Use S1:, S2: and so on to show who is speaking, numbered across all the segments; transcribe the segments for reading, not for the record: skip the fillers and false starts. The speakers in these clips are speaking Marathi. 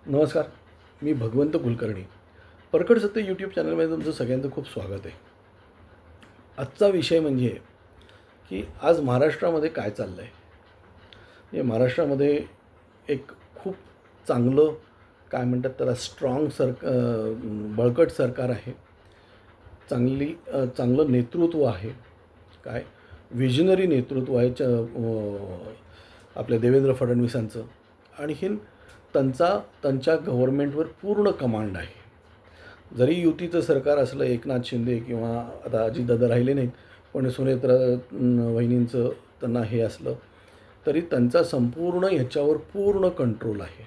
S1: नमस्कार. मी भगवंत कुलकर्णी. परखड सत्य यूट्यूब चॅनलमध्ये तुमचं सगळ्यांचं खूप स्वागत आहे. आजचा विषय म्हणजे की आज महाराष्ट्रामध्ये काय चाललं आहे. म्हणजे महाराष्ट्रामध्ये एक खूप चांगलं काय म्हणतात त्याला स्ट्रॉंग बळकट सरकार आहे. चांगलं नेतृत्व आहे. काय विजनरी नेतृत्व आहे आपल्या देवेंद्र फडणवीसांचं. आणखीन त्यांच्या गव्हर्मेंटवर पूर्ण कमांड आहे. जरी युतीचं सरकार असलं, एकनाथ शिंदे किंवा आता अजितदादा राहिले नाहीत, पण सुनेत्रा वहिनींचं त्यांना हे असलं तरी त्यांचा संपूर्ण ह्याच्यावर पूर्ण कंट्रोल आहे.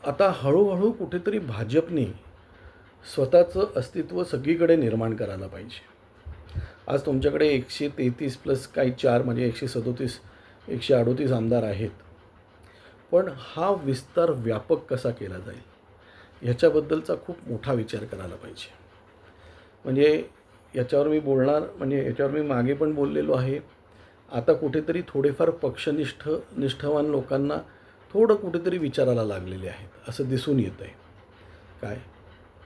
S1: आता हळूहळू कुठेतरी भाजपने स्वतःचं अस्तित्व सगळीकडे निर्माण करायला पाहिजे. आज तुमच्याकडे 133 प्लस काही 4 म्हणजे 137 138 आमदार आहेत. पण हा विस्तार व्यापक कसा केला जाईल ह्याच्याबद्दलचा खूप मोठा विचार करायला पाहिजे. म्हणजे याच्यावर मी बोलणार, म्हणजे याच्यावर मी मागे पण बोललेलो आहे. आता कुठेतरी थोडेफार निष्ठावान लोकांना थोडं कुठेतरी विचारायला लागलेले आहेत असं दिसून येतं आहे. काय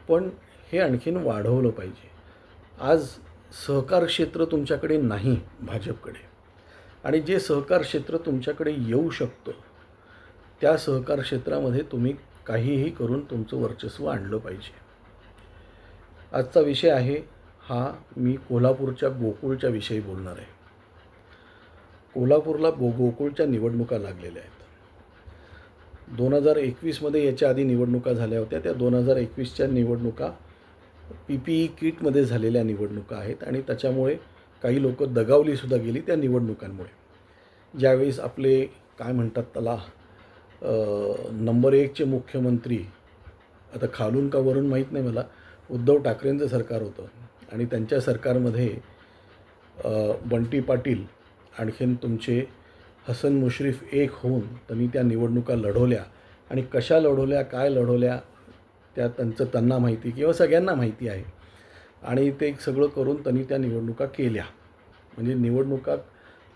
S1: पण हे आणखीन वाढवलं पाहिजे. आज सहकार क्षेत्र तुमच्याकडे नाही भाजपकडे, आणि जे सहकार क्षेत्र तुमच्याकडे येऊ शकतं त्या सहकार क्षेत्रामध्ये तुम्ही काहीही करून तुमचं वर्चस्व आणलं पाहिजे. आजचा विषय आहे हा. मी कोल्हापूरच्या गोकुळच्या विषयी बोलणार आहे. कोल्हापूरला गोकुळच्या निवडणुका लागलेल्या आहेत. 2021मध्ये याच्या आधी निवडणुका झाल्या होत्या. त्या 2021च्या निवडणुका PPE किटमध्ये झालेल्या निवडणुका आहेत आणि त्याच्यामुळे काही लोक दगावलीसुद्धा गेली त्या निवडणुकांमुळे. ज्यावेळेस आपले काय म्हणतात त्याला नंबर 1चे मुख्यमंत्री, आता खालून का वरून माहीत नाही मला, उद्धव ठाकरेंचं सरकार होतं आणि त्यांच्या सरकारमध्ये बंटी पाटील आणखीन तुमचे हसन मुश्रीफ एक होऊन त्यांनी त्या निवडणुका लढवल्या. आणि कशा लढवल्या, काय लढवल्या त्यांना माहिती किंवा सगळ्यांना माहिती आहे. आणि ते सगळं करून त्यांनी त्या निवडणुका केल्या. म्हणजे निवडणुका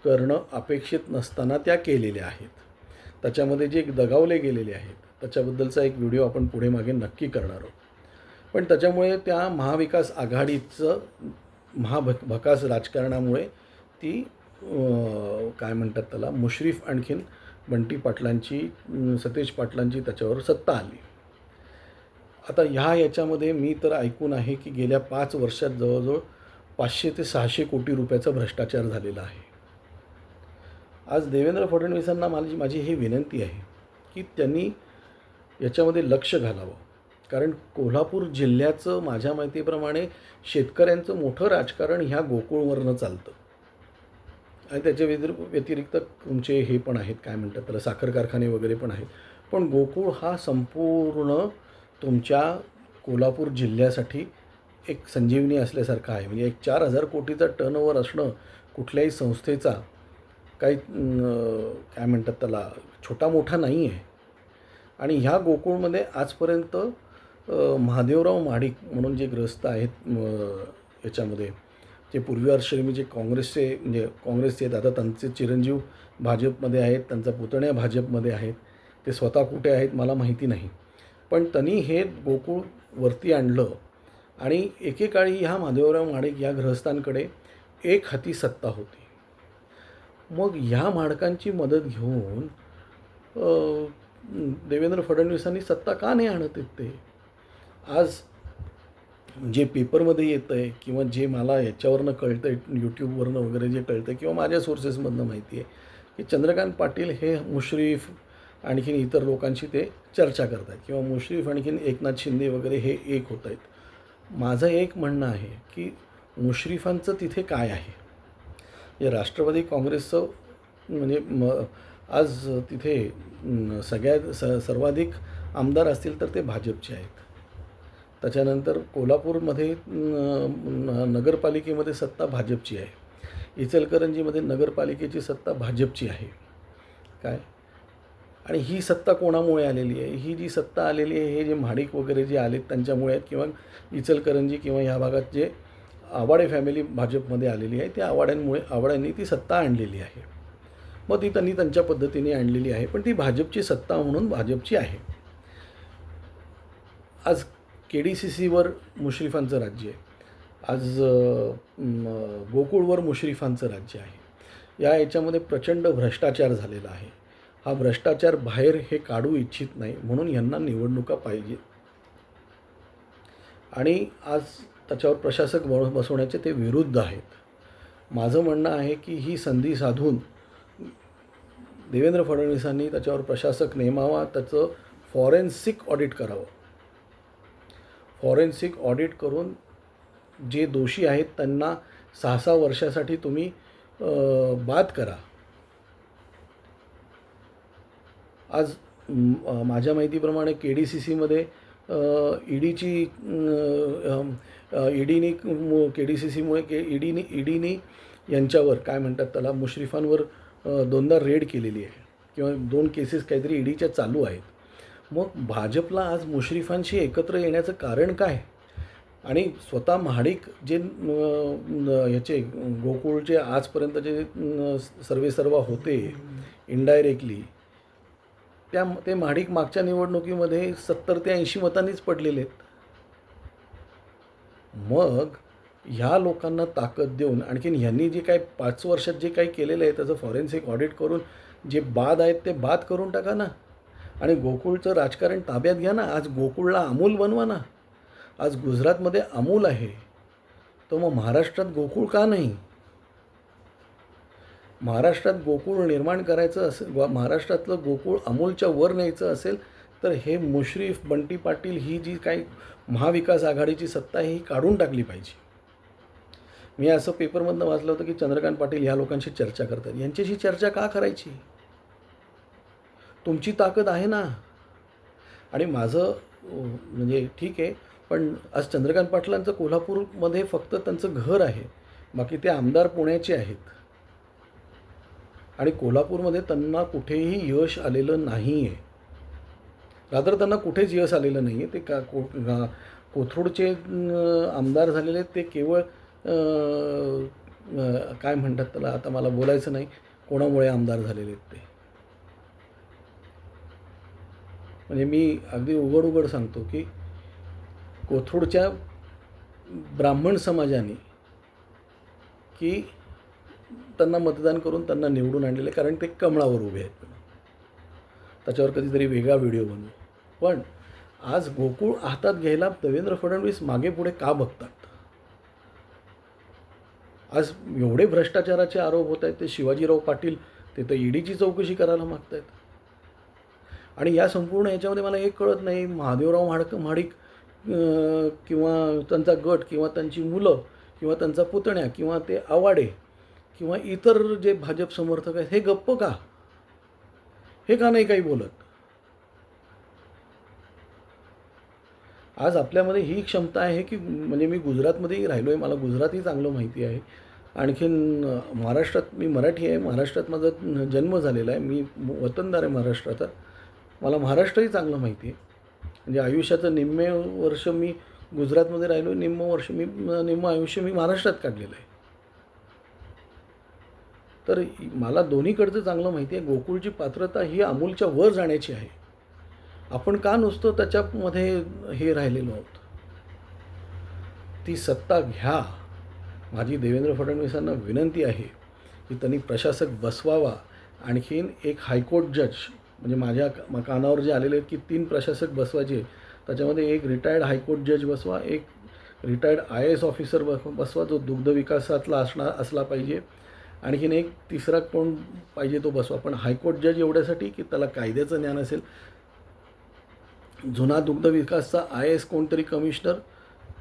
S1: करणं अपेक्षित नसताना त्या केलेल्या आहेत. त्याच्यामध्ये जे दगावले गेलेले आहेत त्याच्याबद्दलचा एक व्हिडिओ आपण पुढे मागे नक्की करणार आहोत. पण त्याच्यामुळे त्या महाविकास आघाडीचं भकास राजकारणामुळे ती काय म्हणतात त्याला मुश्रीफ आणखीन बंटी पाटलांची, सतेज पाटलांची त्याच्यावर सत्ता आली. आता याच्यामध्ये मी तर ऐकून आहे की गेल्या 5 वर्षात जवळजवळ 500 ते 600 कोटी रुपयाचा भ्रष्टाचार झालेला आहे. आज देवेंद्र फडणवीसांना माझी ही विनंती आहे की त्यांनी याच्यामध्ये लक्ष घालावं. कारण कोल्हापूर जिल्ह्याचं माझ्या माहितीप्रमाणे शेतकऱ्यांचं मोठं राजकारण ह्या गोकुळवरनं चालतं. आणि त्याच्या व्यतिरिक्त तुमचे हे पण आहेत, काय म्हणतात त्याला, साखर कारखाने वगैरे पण आहेत. पण गोकुळ हा संपूर्ण तुमच्या कोल्हापूर जिल्ह्यासाठी एक संजीवनी असल्यासारखं आहे. म्हणजे एक 4000 कोटीचा टर्नओव्हर असणं कुठल्याही संस्थेचा काही काय म्हणतात त्याला छोटा मोठा नाही आहे. आणि ह्या गोकुळमध्ये आजपर्यंत महादेवराव महाडिक म्हणून जे ग्रस्त आहेत याच्यामध्ये, जे पूर्वी आश्रमी जे काँग्रेसचे आहेत, आता त्यांचे चिरंजीव भाजपमध्ये आहेत, त्यांचा पुतण्या भाजपमध्ये आहेत. ते स्वतः कुठे आहेत मला माहिती नाही. पण त्यांनी हे गोकुळ वरती आणलं आणि एकेकाळी ह्या महादेवराव महाडिक या गृहस्थांकडे एक हाती सत्ता होती. मग ह्या महाडकांची मदत घेऊन देवेंद्र फडणवीसांनी सत्ता का नाही आणत आहेत ते. आज जे पेपरमध्ये येतं आहे किंवा जे मला याच्यावरनं कळतं आहे, यूट्यूबवरनं वगैरे जे कळतं आहे किंवा माझ्या सोर्सेसमधनं माहिती आहे की चंद्रकांत पाटील हे मुश्रीफ आणखीन इतर लोकांशी ते चर्चा करत आहेत किंवा मुश्रीफ आणखीन एकनाथ शिंदे वगैरे हे एक होत आहेत. माझं एक म्हणणं आहे की मुश्रीफांचं तिथे काय आहे. हे राष्ट्रवादी काँग्रेसचं म्हणजे आज तिथे सर्वाधिक आमदार असतील तर ते भाजपचे आहेत. त्याच्यानंतर कोल्हापूरमध्ये नगरपालिकेमध्ये सत्ता भाजपची आहे. इचलकरंजीमध्ये नगरपालिकेची सत्ता भाजपची आहे. काय आणि ही सत्ता कोणामुळे आलेली आहे. ही जी सत्ता आलेली आहे हे जे महाडिक वगैरे जे आलेत त्यांच्यामुळे आहेत किंवा इचलकरंजी किंवा ह्या भागात जे आवाडे फॅमिली भाजपमध्ये आलेली आहे त्या आवाड्यांनी ती सत्ता आणलेली आहे. मग ती त्यांनी त्यांच्या पद्धतीने आणलेली आहे, पण ती भाजपची सत्ता म्हणून भाजपची आहे. आज KDCCवर मुश्रीफांचं राज्य आहे. आज गोकुळवर मुश्रीफांचं राज्य आहे. याच्यामध्ये प्रचंड भ्रष्टाचार झालेला आहे. हा भ्रष्टाचार बाहेर हे काढू इच्छित नाही, म्हणून यांना निवडणुका पाहिजे. आणि आज त्याच्यावर प्रशासक बसवण्याचे ते विरुद्ध आहेत. माझं म्हणणं आहे की ही संधी साधून देवेंद्र फडणवीसांनी त्याच्यावर प्रशासक नेमावा, त्याचं फॉरेन्सिक ऑडिट करावं. फॉरेन्सिक ऑडिट करून जे दोषी आहेत त्यांना 6-6 वर्षासाठी तुम्ही बाद करा. आज माझ्या माहितीप्रमाणे KDCCमध्ये ईडीची ईडीनी KDCCमुळे ईडीनी यांच्यावर काय म्हणतात त्याला, मुश्रीफांवर 2दा रेड केलेली आहे किंवा 2 केसेस काहीतरी ईडीच्या चालू आहेत. मग भाजपला आज मुश्रीफांशी एकत्र येण्याचं कारण काय? आणि स्वतः महाडिक जे ह्याचे गोकुळचे आजपर्यंत जे सर्वेसर्वा होते इनडायरेक्टली, ते महाडिक मागच्या निवडणुकीमध्ये 70 ते 80 मतांनीच पडलेले आहेत. मग ह्या लोकांना ताकद देऊन आणखीन ह्यांनी जे काही 5 वर्षात जे काही केलेलं आहे त्याचं फॉरेन्सिक ऑडिट करून जे बाद आहेत ते बाद करून टाका ना. आणि गोकुळचं राजकारण ताब्यात घ्या ना. आज गोकुळला अमूल बनवा ना. आज गुजरातमध्ये अमूल आहे, तर मग महाराष्ट्रात गोकुळ का नाही? महाराष्ट्रात गोकुळ निर्माण करायचं असेल, महाराष्ट्रातलं गोकुळ अमूलच्या वर न्यायचं असेल तर हे मुश्रीफ, बंटी पाटील ही जी काही महाविकास आघाडीची सत्ता आहे ही काढून टाकली पाहिजे. मी असं पेपरमधनं वाचलं होतं की चंद्रकांत पाटील ह्या लोकांशी चर्चा करतात. यांच्याशी चर्चा का करायची? तुमची ताकद आहे ना. आणि माझं म्हणजे ठीक आहे, पण आज चंद्रकांत पाटलांचं कोल्हापूरमध्ये फक्त त्यांचं घर आहे, बाकी ते आमदार पुण्याचे आहेत. आणि कोल्हापूरमध्ये त्यांना कुठेही यश आलेलं नाही आहे. रादर त्यांना कुठेच यश आलेलं नाही आहे. ते कोथरूडचे आमदार झालेले ते केवळ काय म्हणतात त्याला, आता मला बोलायचं नाही कोणामुळे आमदार झालेले आहेत ते. म्हणजे मी अगदी उघड सांगतो की कोथरूडच्या ब्राह्मण समाजाने की त्यांना मतदान करून त्यांना निवडून आणलेले, कारण ते कमळावर उभे आहेत. त्याच्यावर कधीतरी वेगळा व्हिडिओ बनवू. पण आज गोकुळ हातात घ्यायला देवेंद्र फडणवीस मागे पुढे का बघतात? आज एवढे भ्रष्टाचाराचे आरोप होत आहेत. ते शिवाजीराव पाटील ते तर ईडीची चौकशी करायला मागत आहेत. आणि या संपूर्ण याच्यामध्ये मला एक कळत नाही, महादेवराव महाडिक किंवा त्यांचा गट किंवा त्यांची मुलं किंवा त्यांचा पुतण्या किंवा ते आवाडे किंवा इतर जे भाजप समर्थक आहेत हे गप्प का? हे का नाही काही बोलत? आज आपल्यामध्ये ही क्षमता आहे की, म्हणजे मी गुजरातमध्येही राहिलो आहे, मला गुजरातही चांगलं माहिती आहे. आणखीन महाराष्ट्रात, मी मराठी आहे, महाराष्ट्रात माझा जन्म झालेला आहे, मी वतनदार आहे महाराष्ट्राचा, मला महाराष्ट्रही चांगलं माहिती आहे. म्हणजे आयुष्याचं निम्मे वर्ष मी गुजरातमध्ये राहिलो, निम्म आयुष्य मी महाराष्ट्रात काढलेलं आहे. तर मला दोन्हीकडचं चांगलं माहिती आहे. गोकुळची पात्रता ही अमूलच्या वर जाण्याची आहे. आपण का नुसतं त्याच्यामध्ये हे राहिलेलो आहोत? ती सत्ता घ्या. माझी देवेंद्र फडणवीसांना विनंती आहे की त्यांनी प्रशासक बसवावा. आणखीन एक हायकोर्ट जज, म्हणजे माझ्या कानावर जे आलेले आहेत की 3 प्रशासक बसवायचे, त्याच्यामध्ये एक रिटायर्ड हायकोर्ट जज बसवा, एक रिटायर्ड IAS ऑफिसर बसवा जो दुग्ध विकासातला असला पाहिजे, आणखीन एक तिसरा कोण पाहिजे तो बसवा. पण हायकोर्ट जज एवढ्यासाठी की त्याला कायद्याचं ज्ञान असेल, जुना दुग्ध विकासचा IAS कोणतरी कमिशनर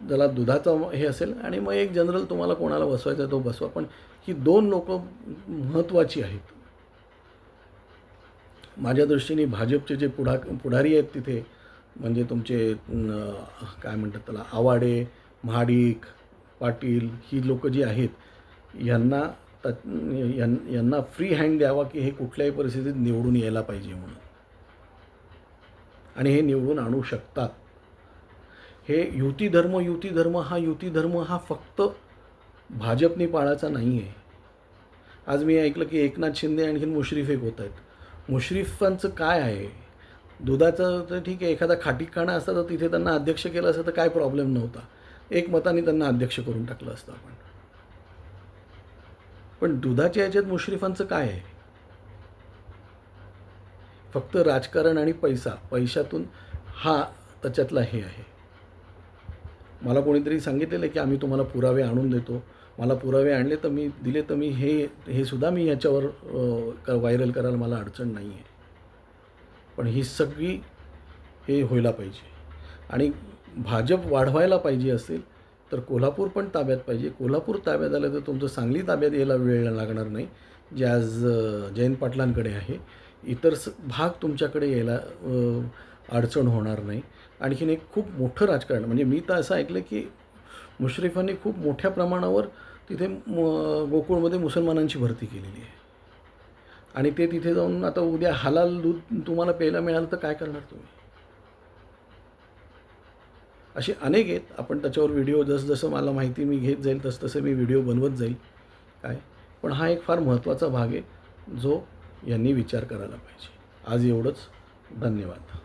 S1: ज्याला दुधाचा हे असेल, आणि मग एक जनरल तुम्हाला कोणाला बसवायचा तो बसवा. पण ही 2 लोकं महत्त्वाची आहेत. माझ्या दृष्टीने भाजपचे जे पुढारी आहेत तिथे, म्हणजे तुमचे काय म्हणतात त्याला, आवाडे, महाडिक, पाटील, ही लोकं जी आहेत, यांना फ्री हँड द्यावा की हे कुठल्याही परिस्थितीत निवडून यायला पाहिजे म्हणून. आणि हे निवडून आणू शकतात. हे युती धर्म हा फक्त भाजपने पाळायचा नाही आहे. आज मी ऐकलं की एकनाथ शिंदे आणखीन मुश्रीफ एक होत आहेत. मुश्रीफांचं काय आहे? दुधाचं तर ठीक आहे, एखादा खाटीकखाना असता तर तिथे त्यांना अध्यक्ष केलं असतं तर काय प्रॉब्लेम नव्हता. एक मताने त्यांना अध्यक्ष करून टाकलं असतं आपण. पण दुधाच्या ह्याच्यात मुश्रीफांचं काय आहे? फक्त राजकारण आणि पैशातून हा त्याच्यातला हे आहे. मला कोणीतरी सांगितलेलं की आम्ही तुम्हाला पुरावे आणून देतो. मला पुरावे आणले तर मी दिले तर मी हे सुद्धा मी ह्याच्यावर व्हायरल करायला मला अडचण नाही आहे. पण ही सगळी हे व्हायला पाहिजे. आणि भाजप वाढवायला पाहिजे असेल तर कोल्हापूर पण ताब्यात पाहिजे. कोल्हापूर ताब्यात आलं तर तुमचं सांगली ताब्यात यायला वेळ लागणार नाही, जे आज जयंत पाटलांकडे आहे. इतर भाग तुमच्याकडे यायला अडचण होणार नाही. आणखीन एक खूप मोठं राजकारण म्हणजे मी तर असं ऐकलं की मुश्रीफांनी खूप मोठ्या प्रमाणावर तिथे गोकुळमध्ये मुसलमानांची भरती केलेली आहे. आणि ते तिथे जाऊन आता उद्या हलाल दूध तुम्हाला प्यायला मिळालं तर काय करणार तुम्ही? असे अनेक आहेत. आपण त्याच्यावर व्हिडिओ जसं मला माहिती मी घेत जाईल तसं मी व्हिडिओ बनवत जाईल. काय पण हा एक फार महत्त्वाचा भाग आहे जो यांनी विचार करायला पाहिजे. आज एवढंच. धन्यवाद.